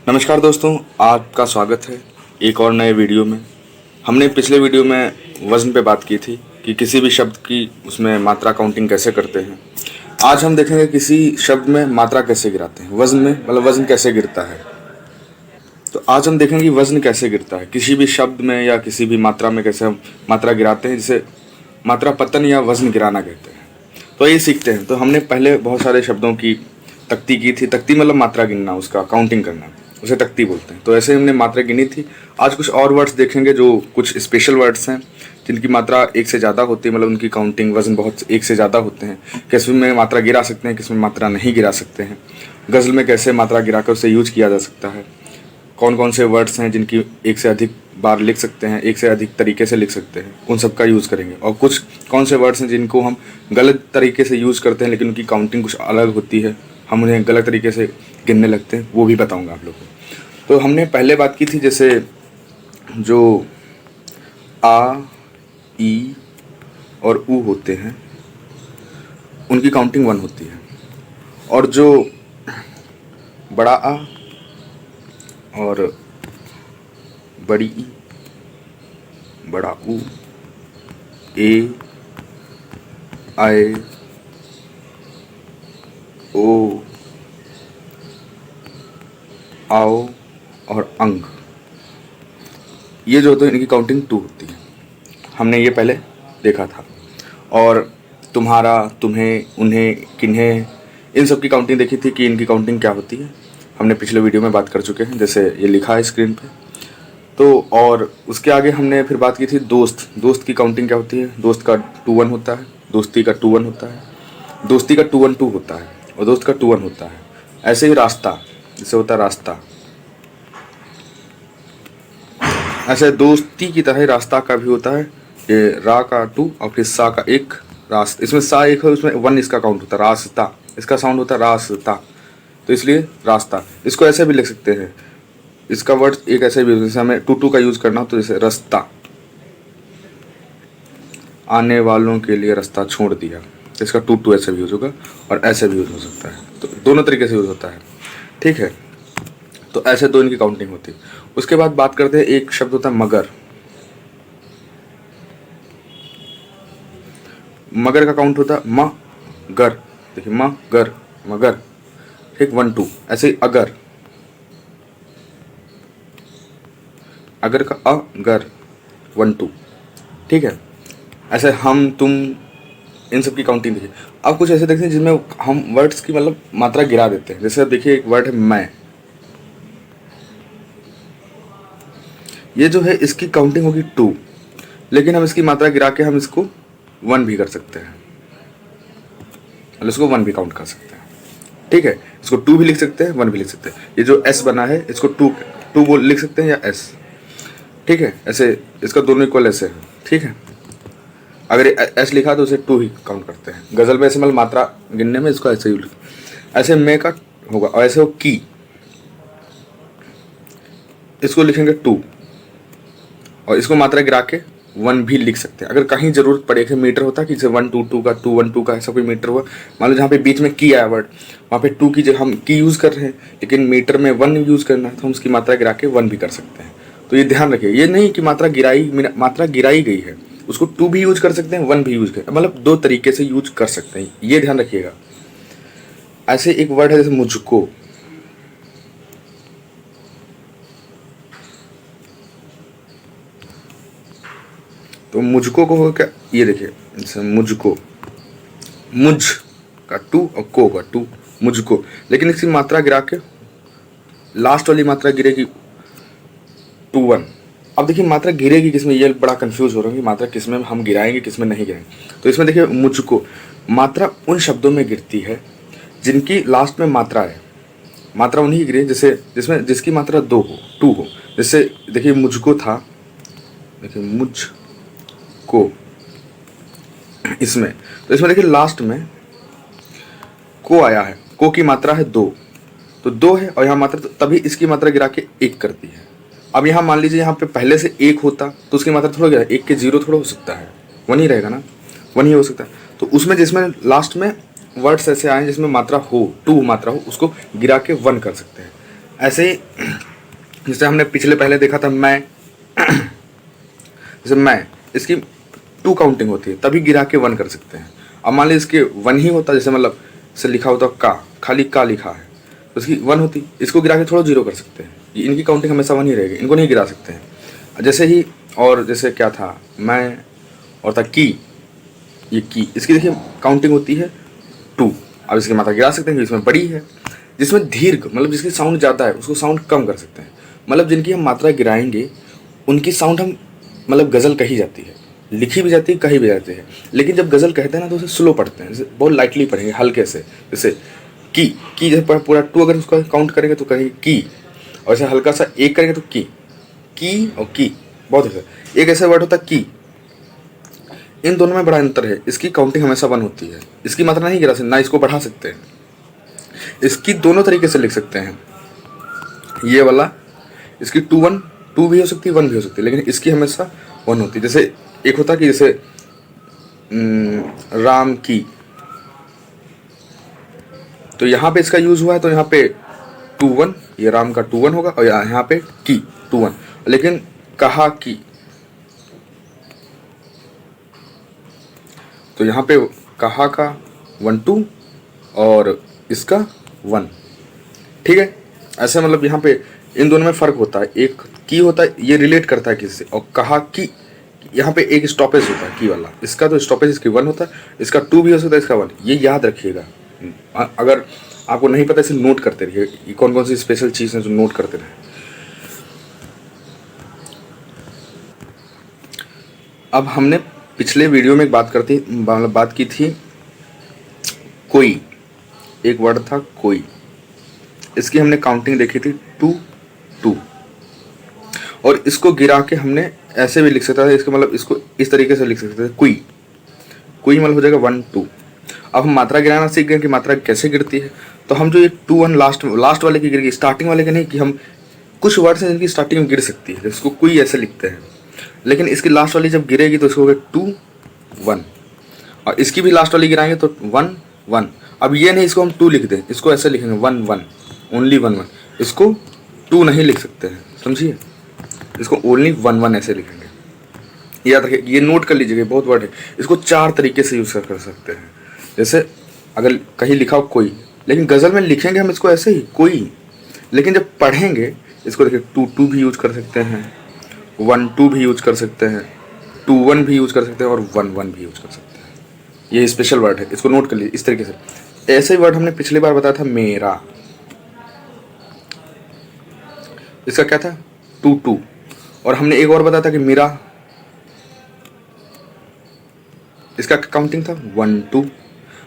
नमस्कार दोस्तों, आपका स्वागत है एक और नए वीडियो में। हमने पिछले वीडियो में वज़न पे बात की थी कि किसी भी शब्द की उसमें मात्रा काउंटिंग कैसे करते हैं। आज हम देखेंगे किसी शब्द में मात्रा कैसे गिराते हैं, वज़न में मतलब वज़न कैसे गिरता है। तो आज हम देखेंगे वज़न कैसे गिरता है किसी भी शब्द में या किसी भी मात्रा में, कैसे हम मात्रा गिराते हैं, जिसे मात्रा पतन या वज़न गिराना कहते हैं। तो ये सीखते हैं। तो हमने पहले बहुत सारे शब्दों की तख्ती की थी। तख्ती मतलब मात्रा गिनना, उसका काउंटिंग करना, उसे तख्ती बोलते हैं। तो ऐसे हमने मात्रा गिनी थी। आज कुछ और वर्ड्स देखेंगे जो कुछ स्पेशल वर्ड्स हैं, जिनकी मात्रा एक से ज़्यादा होती है, मतलब उनकी काउंटिंग वज़न बहुत एक से ज़्यादा होते हैं। किस में मात्रा गिरा सकते हैं, किस में मात्रा नहीं गिरा सकते हैं। गज़ल में कैसे मात्रा गिराकर उसे यूज किया जा सकता है। कौन कौन से वर्ड्स हैं जिनकी एक से अधिक बार लिख सकते हैं, एक से अधिक तरीके से लिख सकते हैं, उन सब का यूज़ करेंगे। और कुछ कौन से वर्ड्स हैं जिनको हम गलत तरीके से यूज़ करते हैं, लेकिन उनकी काउंटिंग कुछ अलग होती है, हम उन्हें गलत तरीके से गिनने लगते हैं, वो भी बताऊंगा आप लोगों को। तो हमने पहले बात की थी जैसे जो आ, ई और ऊ होते हैं, उनकी काउंटिंग 1 होती है। और जो बड़ा आ और बड़ी ई, बड़ा ऊ, ए, आए, ओ, आओ और अंग, ये जो होते हैं इनकी काउंटिंग 2 होती है। हमने ये पहले देखा था। और तुम्हारा, तुम्हें, उन्हें, किन्हें, इन सब की काउंटिंग देखी थी कि इनकी काउंटिंग क्या होती है। हमने पिछले वीडियो में बात कर चुके हैं, जैसे ये लिखा है स्क्रीन पे। तो और उसके आगे हमने फिर बात की थी दोस्त। दोस्त की काउंटिंग क्या होती है। दोस्त का 2-1 होता है, दोस्ती का 2-1 होता है, दोस्ती का 2-1-2 होता है और दोस्त का 2-1 होता है। ऐसे ही रास्ता, जैसे होता है रास्ता, ऐसे दोस्ती की तरह रास्ता का भी होता है। ये रा का 2 और फिर सा का 1, रास्ता। इसमें सा 1 है, उसमें 1 इसका काउंट होता है। रास्ता, इसका साउंड होता है रास्ता, तो इसलिए रास्ता। इसको ऐसे भी लिख सकते हैं, इसका वर्ड एक ऐसे भी, जैसे हमें 2-2 का यूज करना हो तो जैसे रास्ता, आने वालों के लिए रास्ता छोड़ दिया, तो इसका 2-2 ऐसे भी यूज होगा और ऐसे भी यूज हो सकता है। तो दोनों तरीके से यूज होता है, ठीक है। तो ऐसे 2 इनकी काउंटिंग होती है। उसके बाद बात करते हैं, एक शब्द होता है मगर। मगर का काउंट होता है म गर। देखिए म गर, मगर, ठीक, 1-2। ऐसे ही अगर, अगर का अगर, 1-2, ठीक है। ऐसे हम, तुम, इन सब की काउंटिंग देखिए। अब कुछ ऐसे देखते हैं जिनमें हम वर्ड्स की मतलब मात्रा गिरा देते हैं। जैसे देखिए एक वर्ड है मैं, ये जो है इसकी काउंटिंग होगी 2, लेकिन हम इसकी मात्रा गिरा के हम इसको 1 भी कर सकते हैं, मतलब इसको 1 भी काउंट कर सकते हैं, ठीक है। इसको 2 भी लिख सकते हैं, 1 भी लिख सकते हैं। ये जो एस बना है इसको 2 बोल लिख सकते हैं या एस, ठीक है। ऐसे इसका दोनों इक्वल ऐसे है, ठीक है। अगर एस लिखा तो उसे 2 ही काउंट करते हैं। गजल में ऐसे मतलब मात्रा गिनने में इसको ऐसे ही ऐसे मैं का होगा। और ऐसे हो की, इसको लिखेंगे 2 और इसको मात्रा गिरा के 1 भी लिख सकते हैं। अगर कहीं जरूरत पड़े, कि मीटर होता है कि जैसे 1-2-2 का, 2-1-2 का, ऐसा कोई मीटर हुआ, मान लो जहाँ पे बीच में की आया वर्ड, वहाँ पे 2 की जगह हम की यूज़ कर रहे हैं, लेकिन मीटर में 1 यूज़ करना है, तो हम उसकी मात्रा गिरा के 1 भी कर सकते हैं। तो ये ध्यान रखिए, ये नहीं कि मात्रा गिराई गई है, उसको 2 भी यूज कर सकते हैं, 1 भी यूज कर, मतलब 2 तरीके से यूज कर सकते हैं, ये ध्यान रखिएगा। ऐसे एक वर्ड है जैसे मुझको, तो मुझको को हो क्या, ये देखिए जैसे मुझको, मुझ का 2 और को का 2, मुझको, लेकिन इसकी मात्रा गिरा के लास्ट वाली मात्रा गिरेगी 2-1। अब देखिए मात्रा गिरेगी किसमें, ये बड़ा कंफ्यूज हो रहा है कि मात्रा किसमें हम गिराएंगे, किसमें नहीं गिराएंगे। तो इसमें देखिए मुझको, मात्रा उन शब्दों में गिरती है जिनकी लास्ट में मात्रा है। मात्रा उन्हीं की गिरे जिसमें जिसकी मात्रा 2 हो। जैसे देखिए मुझको था, देखिए मुझ को, इसमें तो इसमें देखिए लास्ट में को आया है, को की मात्रा है 2, तो 2 है और यहाँ मात्रा, तो तभी इसकी मात्रा गिरा के 1 करती है। अब यहाँ मान लीजिए यहाँ पे पहले से 1 होता तो उसकी मात्रा थोड़ा गिरा, 1 के 0 थोड़ा हो सकता है, 1 ही रहेगा ना, 1 ही हो सकता है। तो उसमें जिसमें लास्ट में वर्ड्स ऐसे आए जिसमें मात्रा हो, 2 मात्रा हो, उसको गिरा के 1 कर सकते हैं। ऐसे ही जैसे हमने पिछले पहले देखा था मैं, जैसे मैं, इसकी 2 काउंटिंग होती है तभी गिरा के 1 कर सकते हैं। अब मान लीजिए इसके 1 ही होता, जैसे मतलब से लिखा होता का, खाली का लिखा है तो इसकी 1 होती, इसको गिरा के थोड़ा 0 कर सकते हैं। इनकी काउंटिंग हमेशा 1 ही रहेगी, इनको नहीं गिरा सकते हैं। जैसे ही और जैसे क्या था मैं और था की, ये की, इसकी देखिए काउंटिंग होती है 2। अब इसकी मात्रा गिरा सकते हैं, इसमें बड़ी है। जिसमें दीर्घ मतलब जिसकी साउंड ज़्यादा है उसको साउंड कम कर सकते हैं। मतलब जिनकी हम मात्रा गिराएंगे उनकी साउंड हम मतलब गज़ल कही जाती है, लिखी भी जाती है, कही भी जाती है। लेकिन जब गज़ल कहते हैं ना तो उसे स्लो पढ़ते हैं, जैसे बहुत लाइटली पढ़ेंगे, हल्के से। जैसे की जब पूरा 2 अगर उसका काउंट करेंगे तो कहेंगे की, और ऐसे हल्का सा 1 करेंगे तो की और की, बहुत ऐसा। एक ऐसा वर्ड होता है की, इन दोनों में बड़ा अंतर है। इसकी काउंटिंग हमेशा 1 होती है, इसकी मात्रा नहीं गिरा सकते, ना इसको बढ़ा सकते हैं। इसकी दोनों तरीके से लिख सकते हैं, ये वाला इसकी 2 भी हो सकती है, 1 भी हो सकती है, लेकिन इसकी हमेशा 1 होती है। जैसे एक होता कि जैसे राम की, तो यहाँ पे इसका यूज हुआ है तो यहाँ पे 2-1, ये राम का 2-1 होगा, और यहाँ पे की 2-1। लेकिन कहा की, तो यहाँ पे कहा का 1-2 और इसका 1, ठीक है। ऐसे मतलब यहाँ पे इन दोनों में फ़र्क होता है। एक की होता है, ये रिलेट करता है किससे, और कहा की, यहाँ पे एक स्टॉपेज होता है की वाला, इसका तो स्टॉपेज इसकी 1 होता है, इसका 2 भी हो सकता है, इसका 1। ये याद रखिएगा, अगर आपको नहीं पता इसे नोट करते रहिए, ये कौन कौन सी स्पेशल चीज़ है जो नोट करते रहे। अब हमने पिछले वीडियो में एक बात की थी, कोई, एक वर्ड था कोई, इसकी हमने काउंटिंग देखी थी 2-2, और इसको गिरा के हमने ऐसे भी लिख सकता था। इसका मतलब इसको इस तरीके से लिख सकते थे, कोई मतलब हो जाएगा 1-2। अब हम मात्रा गिराना सीख गए कि मात्रा कैसे गिरती है, तो हम जो ये 2-1 लास्ट वाले की गिरेगी, स्टार्टिंग वाले के नहीं, कि हम कुछ वर्ड्स हैं जिनकी स्टार्टिंग में गिर सकती है, इसको कोई ऐसे लिखते हैं, लेकिन इसकी लास्ट वाली जब गिरेगी तो इसको होगा 2-1, और इसकी भी लास्ट वाली गिराएंगे तो 1-1। अब ये नहीं इसको हम 2 लिख दें, इसको ऐसे लिखेंगे 1-1, ओनली 1-1, इसको 2 नहीं लिख सकते हैं, समझिए, इसको ओनली 1-1 ऐसे लिखेंगे। याद रखिए, ये नोट कर लीजिएगा, बहुत वर्ड है, इसको 4 तरीके से यूज़ कर सकते हैं। जैसे अगर कहीं लिखा हो कोई, लेकिन गज़ल में लिखेंगे हम इसको ऐसे ही कोई, लेकिन जब पढ़ेंगे इसको देखिए 2-2 भी यूज कर सकते हैं, 1-2 भी यूज कर सकते हैं, 2-1 भी यूज कर सकते हैं, और 1-1 भी यूज कर सकते हैं। ये स्पेशल वर्ड है, इसको नोट कर लीजिए इस तरीके से। ऐसे ही वर्ड हमने पिछली बार बताया था मेरा, इसका क्या था 2-2, और हमने एक और बताया था कि मेरा, इसका काउंटिंग था 1-2।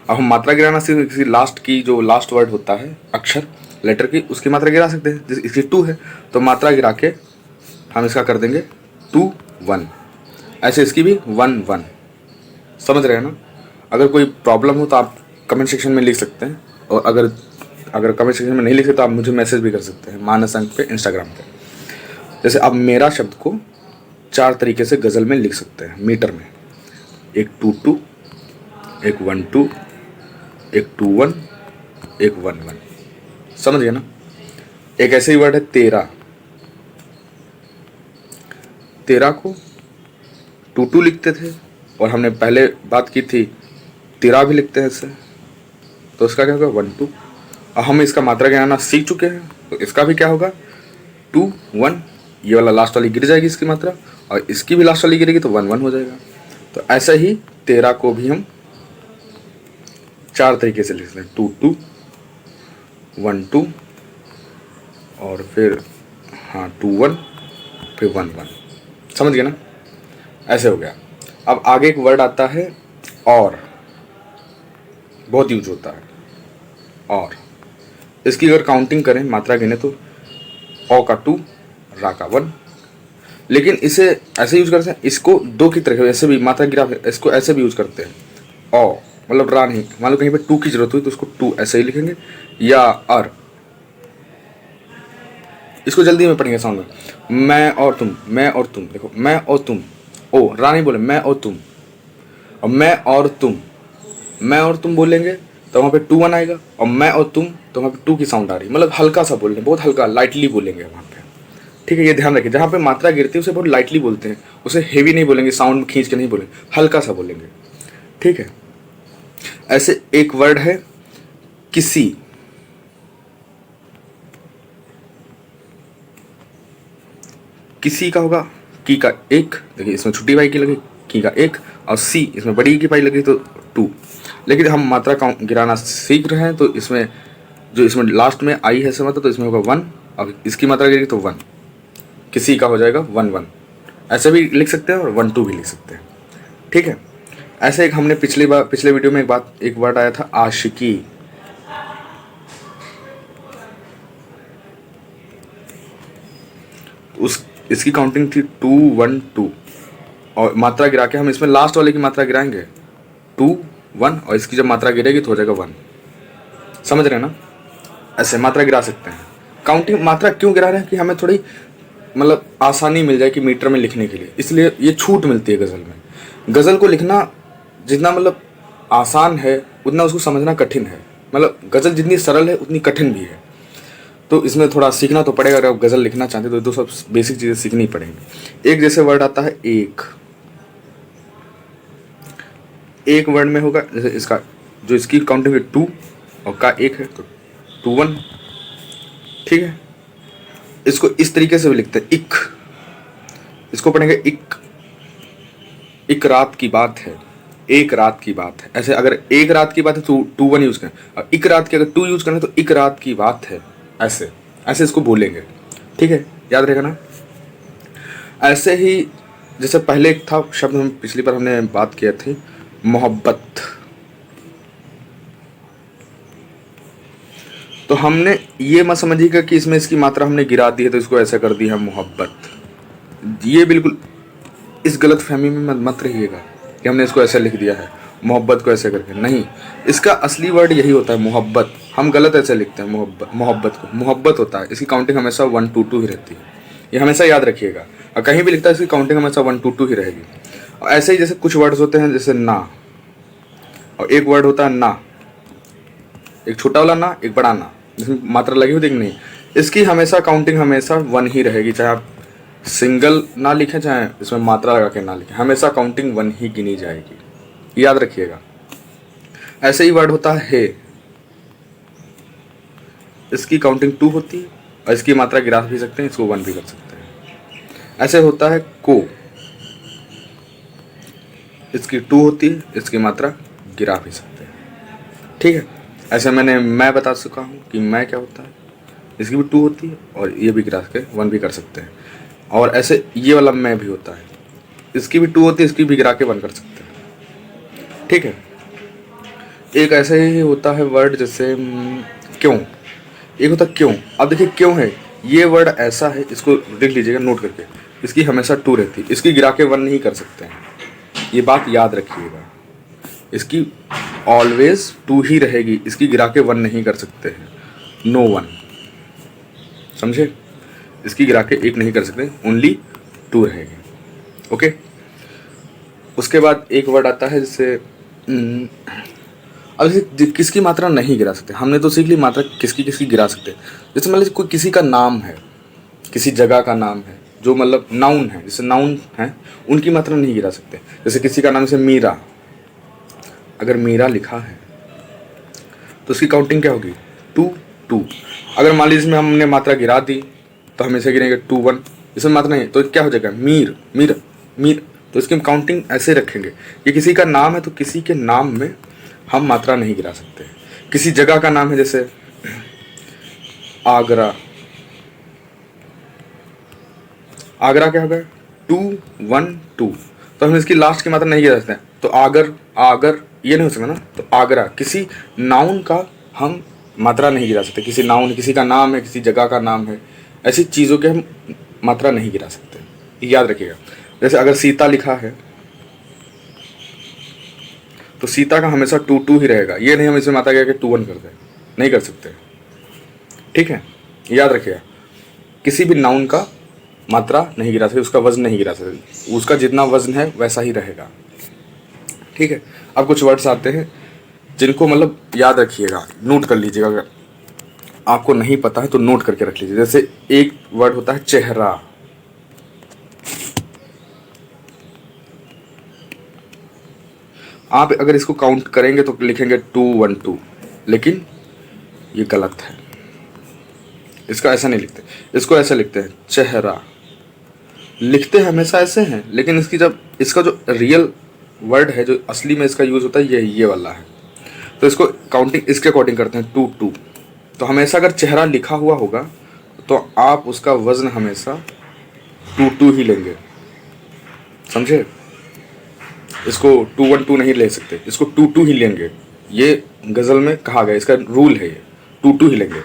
अब हम मात्रा गिराना सीख, किसी लास्ट की जो लास्ट वर्ड होता है अक्षर लेटर की, उसकी मात्रा गिरा सकते हैं। जैसे इसकी 2 है तो मात्रा गिरा के हम इसका कर देंगे 2-1, ऐसे इसकी भी 1-1, समझ रहे हैं ना। अगर कोई प्रॉब्लम हो तो आप कमेंट सेक्शन में लिख सकते हैं, और अगर कमेंट सेक्शन में नहीं लिख सकते तो आप मुझे मैसेज भी कर सकते हैं मानस अंक पे, इंस्टाग्राम पे। जैसे आप मेरा शब्द को 4 तरीके से गज़ल में लिख सकते हैं मीटर में, एक 2-2, एक 1-2, एक 2-1, एक 1-1, समझ गए ना। एक ऐसे ही वर्ड है तेरा, तेरा को 2-2 लिखते थे, और हमने पहले बात की थी तेरा भी लिखते हैं इससे, तो इसका क्या होगा 1-2। अब हम इसका मात्रा गिराना सीख चुके हैं, तो इसका भी क्या होगा 2-1, ये वाला लास्ट वाली गिर जाएगी इसकी मात्रा, और इसकी भी लास्ट वाली गिरेगी तो 1-1 हो जाएगा। तो ऐसा ही तेरा को भी हम 4 तरीके से लिख सकते हैं, 2-2, 1-2, और फिर 2-1, फिर 1-1, समझ गए ना। ऐसे हो गया। अब आगे एक वर्ड आता है और, बहुत यूज होता है और। इसकी अगर काउंटिंग करें, मात्रा गिने तो औ का 2, रा का 1, लेकिन इसे ऐसे यूज करते हैं, इसको 2 की तरह ऐसे भी मात्रा गिरा, इसको ऐसे भी यूज करते हैं। औ मतलब रा नहीं, मान लो कहीं पे 2 की जरूरत हुई तो उसको 2 ऐसे ही लिखेंगे, या अर, इसको जल्दी में पढ़ेंगे साउंड में, मैं और तुम, मैं और तुम, देखो मैं और तुम, ओ रा नहीं बोले, मैं और तुम, और मैं और तुम बोलेंगे तो वहाँ पे 2 1 आएगा, और मैं और तुम तो वहाँ पे 2 की साउंड आ रही है, मतलब हल्का सा बोल रहे हैं, बहुत हल्का लाइटली बोलेंगे वहाँ पे। ठीक है, ये ध्यान रखिए, जहाँ पे मात्रा गिरती है उसे बहुत लाइटली बोलते हैं, उसे हेवी नहीं बोलेंगे, साउंड खींच के नहीं बोलेंगे, हल्का सा बोलेंगे। ठीक है, ऐसे एक वर्ड है किसी, किसी का होगा की का एक, देखिए इसमें छोटी पाई की लगी की का एक, और सी इसमें बड़ी की पाई लगी तो 2। लेकिन हम मात्रा काउंट गिराना सीख रहे हैं, तो इसमें जो इसमें लास्ट में आई है समझ, तो इसमें होगा 1, और इसकी मात्रा गिरेगी तो 1, किसी का हो जाएगा 1 1। ऐसे भी लिख सकते हैं और 1 2 भी लिख सकते हैं। ठीक है, ऐसे एक हमने पिछले वीडियो में एक वर्ड आया था आशिकी। इसकी काउंटिंग थी 2 1 2, और मात्रा गिरा के हम इसमें लास्ट वाले की मात्रा गिराएंगे 2 1, और इसकी जब मात्रा गिरेगी तो हो जाएगा 1। समझ रहे हैं ना? ऐसे मात्रा गिरा सकते हैं। काउंटिंग मात्रा क्यों गिरा रहे हैं कि हमें थोड़ी मतलब आसानी मिल जाए कि मीटर में लिखने के लिए, इसलिए ये छूट मिलती है गज़ल में। गज़ल को लिखना जितना मतलब आसान है उतना उसको समझना कठिन है, मतलब गज़ल जितनी सरल है उतनी कठिन भी है। तो इसमें थोड़ा सीखना तो पड़ेगा, अगर आप गज़ल लिखना चाहते हो तो सब बेसिक चीज़ें सीखनी पड़ेंगी। एक जैसे वर्ड आता है एक वर्ड में होगा, जैसे इसका जो इसकी काउंटिंग है 2 और का 1 है तो 2 1। ठीक है, इसको इस तरीके से भी लिखते हैं इक, इसको पढ़ेंगे एक रात की बात है, एक रात की बात है। ऐसे अगर एक रात की बात है तो 2 1 यूज करें, और एक रात की अगर 2 यूज करें तो एक रात की बात है, ऐसे ऐसे इसको बोलेंगे। ठीक है, याद रहेगा ना? ऐसे ही जैसे पहले एक था शब्द, हम पिछली बार हमने बात किया थी मोहब्बत, तो हमने ये मत समझिएगा कि इसमें इसकी मात्रा हमने गिरा दी है तो इसको ऐसा कर दिया मोहब्बत। ये बिल्कुल इस गलत फहमी में मत रहिएगा कि हमने इसको ऐसे लिख दिया है मोहब्बत को ऐसे करके, नहीं। इसका असली वर्ड यही होता है मोहब्बत, हम गलत ऐसे लिखते हैं मोहब्बत को, मोहब्बत होता है। इसकी काउंटिंग हमेशा 1 2 2 ही रहती है, ये हमेशा याद रखिएगा। और कहीं भी लिखता है इसकी काउंटिंग हमेशा 1 2 2 ही रहेगी। और ऐसे ही जैसे कुछ वर्ड्स होते हैं जैसे ना, और एक वर्ड होता है ना, एक छोटा वाला ना एक बड़ा ना, जिसमें मात्रा लगी हुई दिख नहीं, इसकी हमेशा काउंटिंग हमेशा 1 ही रहेगी, चाहे आप सिंगल ना लिखें चाहे इसमें मात्रा लगा के ना लिखें, हमेशा काउंटिंग 1 ही गिनी जाएगी, याद रखिएगा। ऐसे ही वर्ड होता है इसकी काउंटिंग 2 होती है और इसकी मात्रा गिरा भी सकते हैं, इसको 1 भी कर सकते हैं। ऐसे होता है को, इसकी 2 होती है, इसकी मात्रा गिरा भी सकते हैं। ठीक है, ऐसे मैंने मैं बता चुका हूँ कि मैं क्या होता है, इसकी भी 2 होती है और ये भी गिरा के 1 भी कर सकते हैं। और ऐसे ये वाला मैं भी होता है, इसकी भी 2 होती है, इसकी भी गिरा के 1 कर सकते हैं। ठीक है, एक ऐसे ही होता है वर्ड जैसे क्यों, एक होता है क्यों। अब देखिए क्यों है, ये वर्ड ऐसा है, इसको लिख लीजिएगा नोट करके, इसकी हमेशा 2 रहती है, इसकी गिरा के 1 नहीं कर सकते हैं, ये बात याद रखिएगा। इसकी ऑलवेज 2 ही रहेगी, इसकी गिरा के 1 नहीं कर सकते हैं, नो 1, समझे? इसकी गिरा के 1 नहीं कर सकते, ओनली 2 रहेगी। ओके, उसके बाद एक वर्ड आता है जैसे अब जैसे किसकी मात्रा नहीं गिरा सकते, हमने तो सीख ली मात्रा किसकी किसकी गिरा सकते हैं। जैसे मान लीजिए कोई किसी का नाम है, किसी जगह का नाम है, जो मतलब नाउन है, जैसे नाउन है, उनकी मात्रा नहीं गिरा सकते। जैसे किसी का नाम जैसे मीरा, अगर मीरा लिखा है तो उसकी काउंटिंग क्या होगी 2 2। अगर मान लीजिए इसमें हमने मात्रा गिरा दी तो हम इसे गिरेंगे 2 1, इसमें मात्रा नहीं तो क्या हो जाएगा मीर मीर मीर, तो इसकी हम काउंटिंग ऐसे रखेंगे। ये किसी का नाम है तो किसी के नाम में हम मात्रा नहीं गिरा सकते। किसी जगह का नाम है जैसे आगरा, आगरा क्या होगा 2 1 2, तो हम इसकी लास्ट की मात्रा नहीं गिरा सकते हैं, तो आगर आगर ये नहीं हो सकता ना, तो आगरा किसी नाउन का हम मात्रा नहीं गिरा सकते, किसी नाउन, किसी का नाम है, किसी जगह का नाम है, ऐसी चीज़ों के हम मात्रा नहीं गिरा सकते, याद रखिएगा। जैसे अगर सीता लिखा है तो सीता का हमेशा 2 2 ही रहेगा, ये नहीं हम इसमें मात्रा गिरा के 2 1 कर दें, नहीं कर सकते। ठीक है, याद रखिएगा, किसी भी नाउन का मात्रा नहीं गिरा सकते, उसका वजन नहीं गिरा सकते, उसका जितना वजन है वैसा ही रहेगा। ठीक है, अब कुछ वर्ड्स आते हैं जिनको मतलब याद रखिएगा, नोट कर लीजिएगा, अगर आपको नहीं पता है तो नोट करके रख लीजिए। जैसे एक वर्ड होता है चेहरा, आप अगर इसको काउंट करेंगे तो लिखेंगे 212, लेकिन ये गलत है। इसका ऐसा नहीं लिखते, इसको ऐसा लिखते हैं चेहरा। लिखते हमेशा ऐसे हैं, लेकिन इसकी जब इसका जो रियल वर्ड है, जो असली में इसका यूज़ होता है, ये वाला है। तो इसको काउंटिंग इसके अकॉर्डिंग करते हैं 2 2। तो हमेशा अगर चेहरा लिखा हुआ होगा तो आप उसका वजन हमेशा 2 ही लेंगे, समझे? इसको 212 नहीं ले सकते, इसको 2 ही लेंगे। ये गज़ल में कहा गया, इसका रूल है, ये 2 ही लेंगे।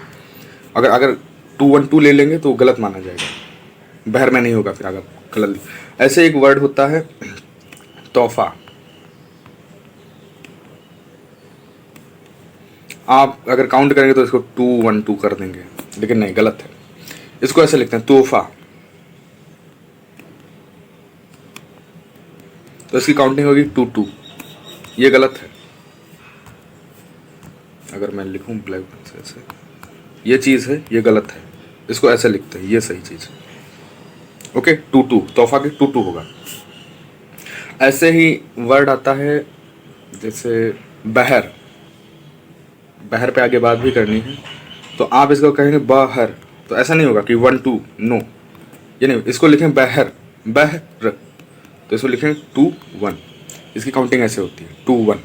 अगर 212 ले लेंगे तो गलत माना जाएगा, बहर में नहीं होगा फिर अगर गलत। ऐसे एक वर्ड होता है तोहफा। आप अगर काउंट करेंगे तो इसको 212 कर देंगे, लेकिन नहीं, गलत है। इसको ऐसे लिखते हैं तोहफा। तो इसकी काउंटिंग होगी 2 ये गलत है। अगर मैं लिखूं ब्लैक पेन से ऐसे, ये चीज़ है, ये गलत है। इसको ऐसे लिखते हैं, ये सही चीज़ है। ओके, 2 तोहफा के 2 होगा। ऐसे ही वर्ड आता है जैसे बहर। बहर पे आगे बात भी करनी है, तो आप इसको कहेंगे बहर। तो ऐसा नहीं होगा कि 1 2, नो, ये नहीं। इसको लिखें बहर, बहर, तो इसको लिखें 2 1। इसकी काउंटिंग ऐसे होती है 2 1।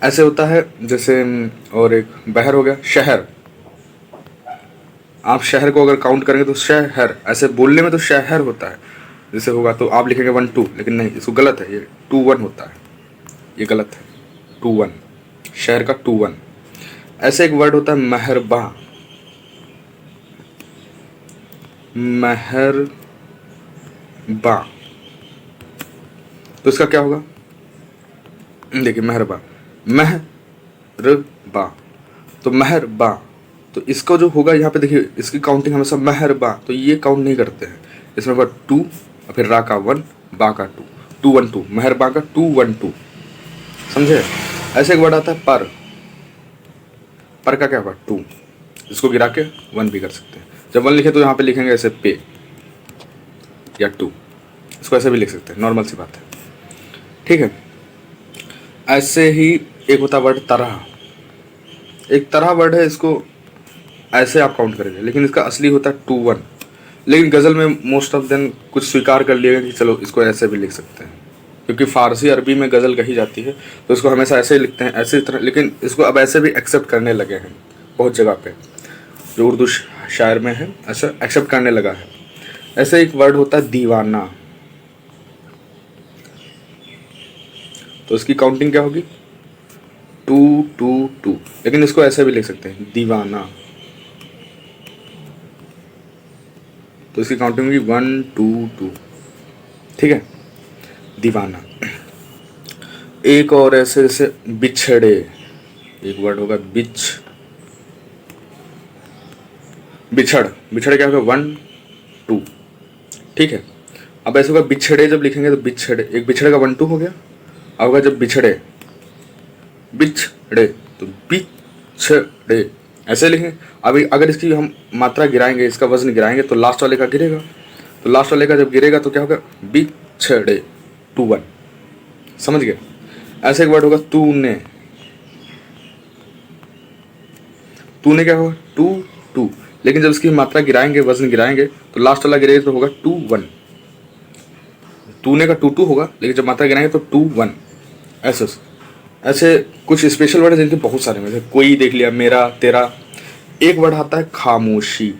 ऐसे होता है जैसे, और एक बहर हो गया शहर। आप शहर को अगर काउंट करेंगे तो शहर, ऐसे बोलने में तो शहर होता है, जैसे होगा तो आप लिखेंगे 1 2, लेकिन नहीं, इसको गलत है, ये 2 1 होता है, ये गलत है। 2 1, शहर का 2 1। ऐसे एक वर्ड होता है मेहरबा। मेहरबा, तो इसका क्या होगा? देखिए मेहरबा, मेहरबा, तो मेहरबा, तो इसका जो होगा यहाँ पे देखिए, इसकी काउंटिंग हमेशा मेहरबा, तो ये काउंट नहीं करते हैं। इसमें होगा 2 और फिर रा का 1, बा का 2, 212, मेहरबा का 212, समझे? ऐसे एक वर्ड आता है पर का क्या होगा? 2। इसको गिरा के 1 भी कर सकते हैं। जब 1 लिखे तो यहाँ पे लिखेंगे ऐसे पे या 2। इसको ऐसे भी लिख सकते हैं, नॉर्मल सी बात है, ठीक है। ऐसे ही एक होता वर्ड तरह। एक तरह वर्ड है, इसको ऐसे आप काउंट करेंगे, लेकिन इसका असली होता है 2 1। लेकिन गज़ल में मोस्ट ऑफ देन कुछ स्वीकार कर लिएगा कि चलो इसको ऐसे भी लिख सकते हैं, क्योंकि फ़ारसी अरबी में गज़ल कही जाती है, तो इसको हमेशा ऐसे ही लिखते हैं, ऐसे तरह। लेकिन इसको अब ऐसे भी एक्सेप्ट करने लगे हैं बहुत जगह पे, जो उर्दू शायर में है, ऐसा एक्सेप्ट करने लगा है। ऐसे एक वर्ड होता है दीवाना। तो इसकी काउंटिंग क्या होगी? 2 2 2, लेकिन इसको ऐसे भी लिख सकते हैं दीवाना। तो इसकी काउंटिंग होगी 1 2 2, ठीक है, दीवाना। एक और ऐसे जैसे बिछड़े, एक वर्ड होगा बिछड़ क्या होगा? 1 2, ठीक है। अब ऐसे होगा बिछड़े, जब लिखेंगे तो बिछड़े, एक बिछड़े का 1 2 हो गया। अब होगा जब बिछड़े तो बिछड़े, ऐसे लिखेंगे। अभी अगर इसकी हम मात्रा गिराएंगे, इसका वजन गिराएंगे, तो लास्ट वाले का गिरेगा। तो लास्ट वाले का जब गिरेगा तो क्या होगा? बिछड़े 2 1, समझ गए? ऐसे एक वर्ड होगा तूने क्या होगा? 2 2, लेकिन जब इसकी मात्रा गिराएंगे, वजन गिराएंगे, तो लास्ट वाला गिरेगा तो होगा 2 1। तूने का 2 2 होगा, लेकिन जब मात्रा गिराएंगे तो 2 1। ऐसे कुछ स्पेशल वर्ड है जिनके बहुत सारे में, जैसे कोई देख लिया, मेरा, तेरा। एक वर्ड आता है खामोशी।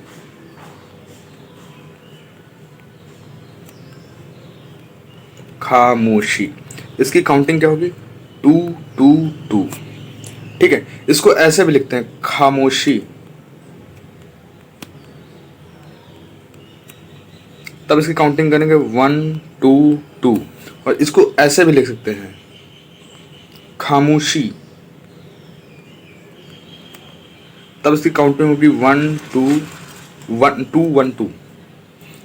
खामोशी, इसकी काउंटिंग क्या होगी? 2 2 2, ठीक है। इसको ऐसे भी लिखते हैं खामोशी। तब इसकी काउंटिंग करेंगे 1 2 2, और इसको ऐसे भी लिख सकते हैं खामोशी। तब इसकी काउंटिंग होगी 1 2 1 2 1 2,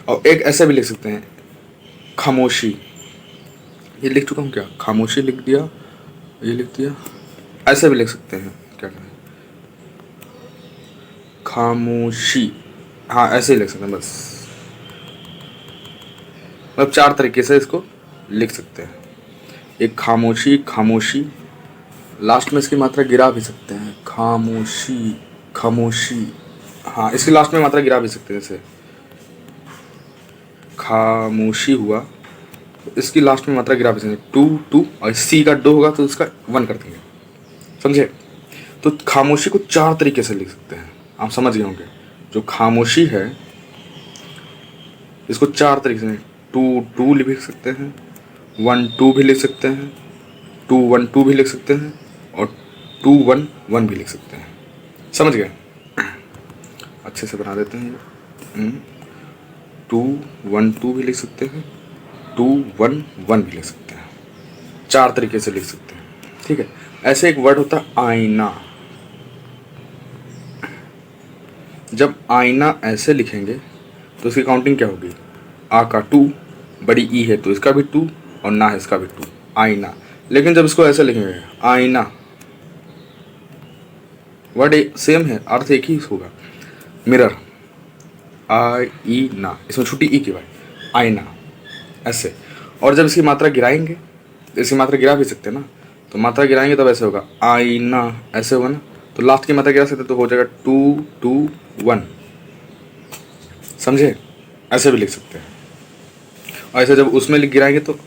और एक ऐसे भी लिख सकते हैं खामोशी। ये लिख चुका हूँ क्या? खामोशी लिख दिया, ये लिख दिया, ऐसे भी लिख सकते हैं, क्या करें, खामोशी, हाँ ऐसे ही लिख सकते हैं बस। मतलब 4 तरीके से इसको लिख सकते हैं। एक खामोशी, खामोशी, लास्ट में इसकी मात्रा गिरा भी सकते हैं, खामोशी, खामोशी, हाँ इसकी लास्ट में मात्रा गिरा भी सकते हैं, जैसे खामोशी हुआ तो इसकी लास्ट में मात्रा गिरा भी सकते हैं, टू टू, और सी का डो होगा तो इसका 1 कर देंगे, समझे। तो खामोशी को 4 तरीके से लिख सकते हैं, आप समझ गए होंगे। जो खामोशी है इसको 4 तरीके से, 2 2 लिख सकते हैं, 1 2 भी लिख सकते हैं, 2 1 2 भी लिख सकते हैं, और 2 1 1 भी लिख सकते हैं, समझ गए। अच्छे से बना देते हैं। 2 1 2 भी लिख सकते हैं, 2 1 1 भी लिख सकते हैं, 4 तरीके से लिख सकते हैं, ठीक है। ऐसे एक वर्ड होता है आईना। जब आईना ऐसे लिखेंगे तो इसकी काउंटिंग क्या होगी, आ का 2, बड़ी ई है तो इसका भी 2, और ना है इसका भी 2, आईना। लेकिन जब इसको ऐसे लिखेंगे आईना, वर्ड सेम है, अर्थ एक ही होगा, मिरर, आई ई ना, इसमें छोटी ई की बात, आईना ऐसे। और जब इसकी मात्रा गिराएंगे, इसकी मात्रा गिरा भी सकते हैं ना, तो मात्रा गिराएंगे तब ऐसे होगा आईना, ऐसे होगा ना, तो लास्ट की मात्रा गिरा सकते तो हो जाएगा 2 2 1, समझे। ऐसे भी लिख सकते हैं। और ऐसे जब उसमें गिराएंगे तो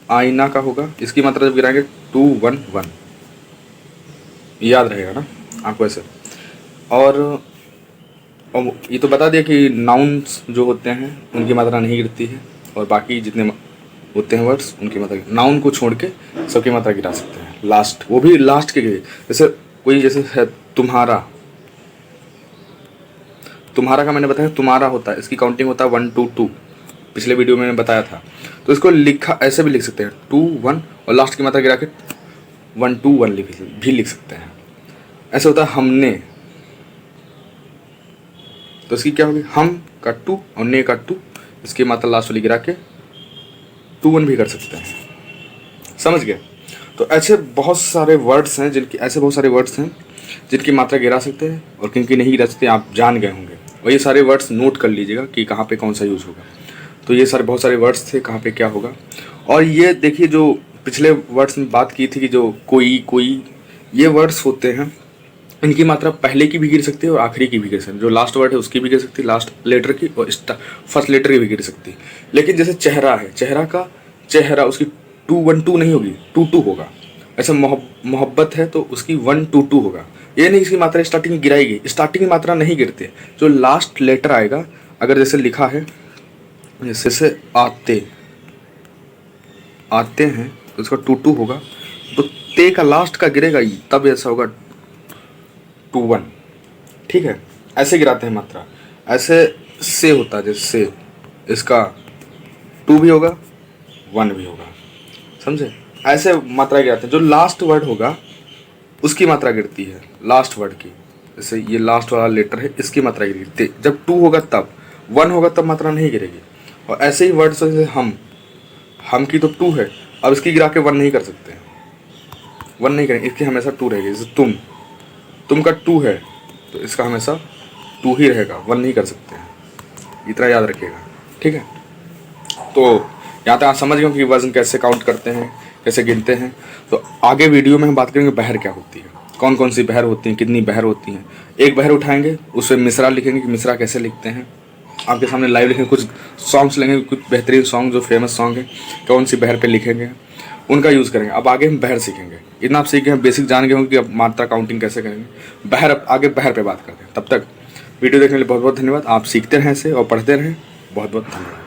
आईना का होगा, इसकी मात्रा जब गिराएंगे 2 1 1, याद रहेगा ना आपको ऐसे। और ये तो बता दिया कि नाउन्स जो होते हैं उनकी मात्रा नहीं गिरती है, और बाकी जितने होते हैं वर्ड्स उनकी मात्रा, नाउन को छोड़ के सबकी मात्रा गिरा सकते हैं लास्ट, वो भी लास्ट के गिरे। जैसे कोई जैसे है तुम्हारा, तुम्हारा का मैंने बताया तुम्हारा होता है, इसकी काउंटिंग होता है 1 2 2, पिछले वीडियो में मैंने बताया था। तो इसको लिखा ऐसे भी लिख सकते हैं 2 1, और लास्ट की मात्रा गिरा के 1 2 1 भी लिख सकते हैं। ऐसे होता है हमने, तो इसकी क्या होगी, हम का 2 और ने का 2, इसकी मात्रा लास्ट वाली गिरा के 2 1 भी कर सकते हैं, समझ गए। तो ऐसे बहुत सारे वर्ड्स हैं जिनकी मात्रा गिरा सकते हैं और किनकी नहीं गिरा सकते, आप जान गए होंगे। और ये सारे वर्ड्स नोट कर लीजिएगा कि कहाँ पे कौन सा यूज़ होगा। तो ये सारे बहुत सारे वर्ड्स थे, कहाँ पे क्या होगा। और ये देखिए जो पिछले वर्ड्स में बात की थी कि जो कोई कोई, ये वर्ड्स होते हैं, इनकी मात्रा पहले की भी गिर सकती है और आखिरी की भी गिर सकती है। जो लास्ट वर्ड है उसकी भी गिर सकती है, लास्ट लेटर की, और फर्स्ट लेटर की भी गिर सकती है। लेकिन जैसे चेहरा है, चेहरा का चेहरा, उसकी 2 1 2 नहीं होगी, 2 2 होगा। ऐसे मोहब्बत है तो उसकी 1 2 2 होगा। ये नहीं इसकी मात्रा स्टार्टिंग में गिराएगी, स्टार्टिंग की मात्रा नहीं गिरती है। जो लास्ट लेटर आएगा, अगर जैसे लिखा है जैसे आते आते हैं तो उसका 2 2 होगा, तो ते का लास्ट का गिरेगा ही, तब ऐसा होगा 2 1, ठीक है। ऐसे गिराते हैं मात्रा। ऐसे से होता है, जैसे इसका 2 भी होगा 1 भी होगा, समझे। ऐसे मात्रा गिराते हैं। जो लास्ट वर्ड होगा उसकी मात्रा गिरती है, लास्ट वर्ड की। जैसे ये लास्ट वाला लेटर है, इसकी मात्रा गिरती, जब 2 होगा तब, 1 होगा तब मात्रा नहीं गिरेगी। और ऐसे ही वर्ड्स जैसे हम की तो 2 है, अब इसकी गिरा के 1 नहीं कर सकते, 1 नहीं करेंगे, इसकी हमेशा 2 रहेगी। जैसे तुम का 2 है तो इसका हमेशा 2 ही रहेगा, 1 नहीं कर सकते हैं, इतना याद रखिएगा, ठीक है। तो यहाँ तक आप समझ गए कि वजन कैसे काउंट करते हैं, कैसे गिनते हैं। तो आगे वीडियो में हम बात करेंगे बहर क्या होती है, कौन कौन सी बहर होती हैं, कितनी बहर होती हैं। एक बहर उठाएंगे, उसमें मिसरा लिखेंगे कि मिसरा कैसे लिखते हैं, आपके सामने लाइव लिखेंगे। कुछ सॉन्ग्स लेंगे, कुछ बेहतरीन सॉन्ग जो फेमस सॉन्ग है, कौन सी बहर पे लिखेंगे, उनका यूज़ करेंगे। अब आगे हम बहर सीखेंगे। इतना आप सीख गए, बेसिक जान गए होंगे कि अब मात्रा काउंटिंग कैसे करेंगे। बहर, आगे बहर पे बात करते हैं। तब तक वीडियो देखने के लिए बहुत बहुत धन्यवाद। आप सीखते रहें ऐसे और पढ़ते रहें। बहुत बहुत धन्यवाद।